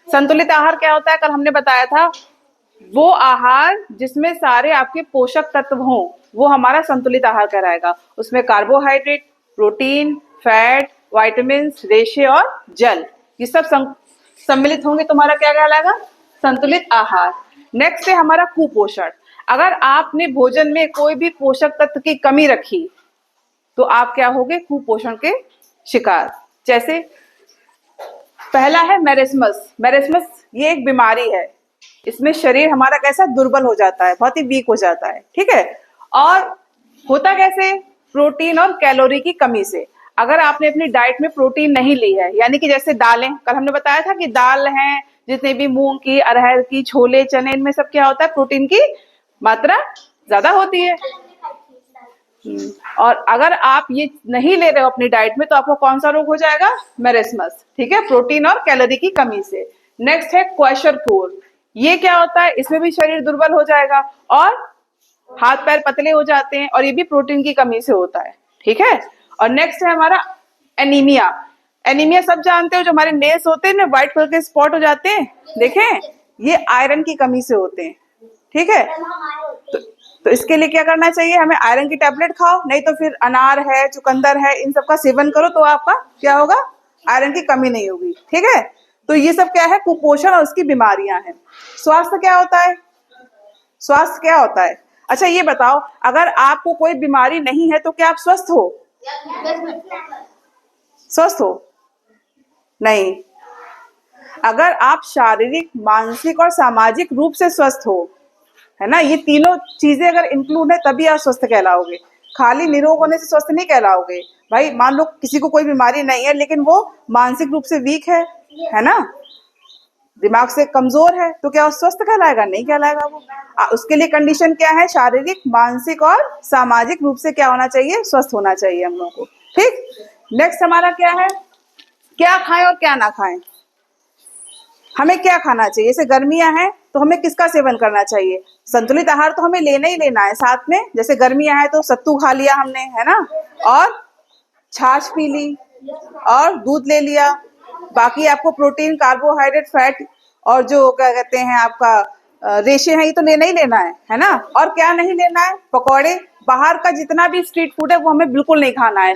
संतुलित आहार क्या होता है, कल हमने बताया था, वो आहार जिसमें सारे आपके पोषक तत्व हों, वो हमारा संतुलित आहार कहलाएगा। उसमें कार्बोहाइड्रेट, प्रोटीन, फैट, विटामिन, रेशे और जल, ये सब सम्मिलित होंगे, तुम्हारा क्या कहलाएगा, संतुलित आहार। नेक्स्ट है हमारा कुपोषण। अगर आपने भोजन में कोई भी पोषक तत्व की कमी रखी तो आप क्या होगे, कुपोषण के शिकार। जैसे पहला है मैरेस्मस। मैरेस्मस ये एक बीमारी है, इसमें शरीर हमारा कैसा दुर्बल हो जाता है, बहुत ही वीक हो जाता है, ठीक है। और होता कैसे, प्रोटीन और कैलोरी की कमी से। अगर आपने अपनी डाइट में प्रोटीन नहीं ली है, यानी कि जैसे दालें, कल हमने बताया था कि दाल हैं जितने भी, मूंग की, अरहर की, छोले, चने, इनमें सब क्या होता है, प्रोटीन की मात्रा ज्यादा होती है। और अगर आप ये नहीं ले रहे हो अपनी डाइट में तो आपको कौन सा रोग हो जाएगा, मैरेस्मस, ठीक है, प्रोटीन और कैलोरी की कमी से। नेक्स्ट है क्वेशरकोर। ये क्या होता है, इसमें भी शरीर दुर्बल हो जाएगा और हाथ पैर पतले हो जाते हैं, और ये भी प्रोटीन की कमी से होता है, ठीक है। और नेक्स्ट है हमारा एनीमिया। एनीमिया सब जानते हो, जो हमारे नेल्स होते हैं ना, व्हाइट कलर के स्पॉट हो जाते हैं, देखें, ये आयरन की कमी से होते हैं, ठीक है। तो इसके लिए क्या करना चाहिए, हमें आयरन की टैबलेट खाओ, नहीं तो फिर अनार है, चुकंदर है, इन सब का सेवन करो, तो आपका क्या होगा, आयरन की कमी नहीं होगी, ठीक है। तो ये सब क्या है, कुपोषण और उसकी बीमारियां हैं। स्वास्थ्य क्या होता है, स्वास्थ्य क्या होता है, अच्छा ये बताओ, अगर आपको कोई बीमारी नहीं है तो क्या आप स्वस्थ हो, स्वस्थ हो नहीं। अगर आप शारीरिक, मानसिक और सामाजिक रूप से स्वस्थ हो, है ना, ये तीनों चीजें अगर इंक्लूड है तभी आप स्वस्थ कहलाओगे। खाली निरोग होने से स्वस्थ नहीं कहलाओगे। भाई मान लो किसी को कोई बीमारी नहीं है लेकिन वो मानसिक रूप से वीक है ना, दिमाग से कमजोर है, तो क्या वो स्वस्थ कहलाएगा, नहीं कहलाएगा वो। उसके लिए कंडीशन क्या है, शारीरिक, मानसिक और सामाजिक रूप से क्या होना चाहिए, स्वस्थ होना चाहिए हम लोग को, ठीक। नेक्स्ट हमारा क्या है, क्या खाएं और क्या ना खाएं। हमें क्या खाना चाहिए, जैसे गर्मियां हैं तो हमें किसका सेवन करना चाहिए, संतुलित आहार तो हमें लेना ही लेना है साथ में। जैसे गर्मियां हैं तो सत्तू खा लिया हमने, है ना, और छाछ पी ली और दूध ले लिया। बाकी आपको प्रोटीन, कार्बोहाइड्रेट, फैट और जो क्या कहते हैं आपका रेशे हैं, ये तो लेना ही लेना है ना। और क्या नहीं लेना है, पकौड़े, बाहर का जितना भी स्ट्रीट फूड है वो हमें बिल्कुल नहीं खाना है।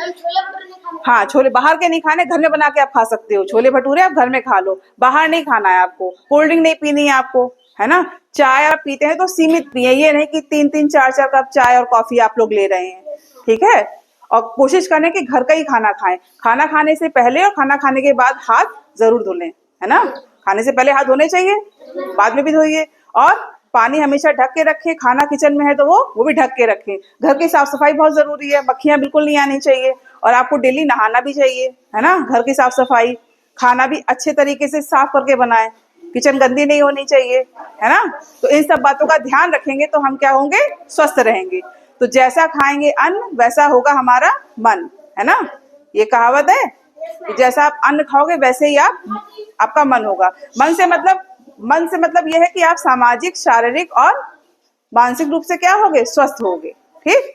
हाँ, छोले बाहर के नहीं खाने, घर में बना के आप खा सकते हो, छोले भटूरे आप घर में खा लो, बाहर नहीं खाना है आपको। कोल्ड ड्रिंक नहीं पीनी है आपको, है ना। चाय आप पीते हैं तो सीमित पिए, ये नहीं कि 3-3 4-4 कप चाय और कॉफी आप लोग ले रहे हैं, ठीक है। और कोशिश करें कि घर का ही खाना खाएं। खाना खाने से पहले और खाना खाने के बाद हाथ जरूर धो लें, है ना। खाने से पहले हाथ धोने चाहिए, बाद में भी धोइए। और पानी हमेशा ढक के रखें, खाना किचन में है तो वो भी ढक के रखें। घर की साफ सफाई बहुत जरूरी है, मक्खियां बिल्कुल नहीं आनी चाहिए। और आपको डेली नहाना भी चाहिए, है ना। घर की साफ सफाई, खाना भी अच्छे तरीके से साफ करके बनाएं, किचन गंदी नहीं होनी चाहिए, है ना। तो इन सब बातों का ध्यान रखेंगे तो हम क्या होंगे, स्वस्थ रहेंगे। तो जैसा खाएंगे अन्न वैसा होगा हमारा मन, है ना। ये कहावत है कि जैसा आप अन्न खाओगे वैसे ही आपका मन होगा। मन से मतलब यह है कि आप सामाजिक, शारीरिक और मानसिक रूप से क्या होगे, स्वस्थ होगे, ठीक।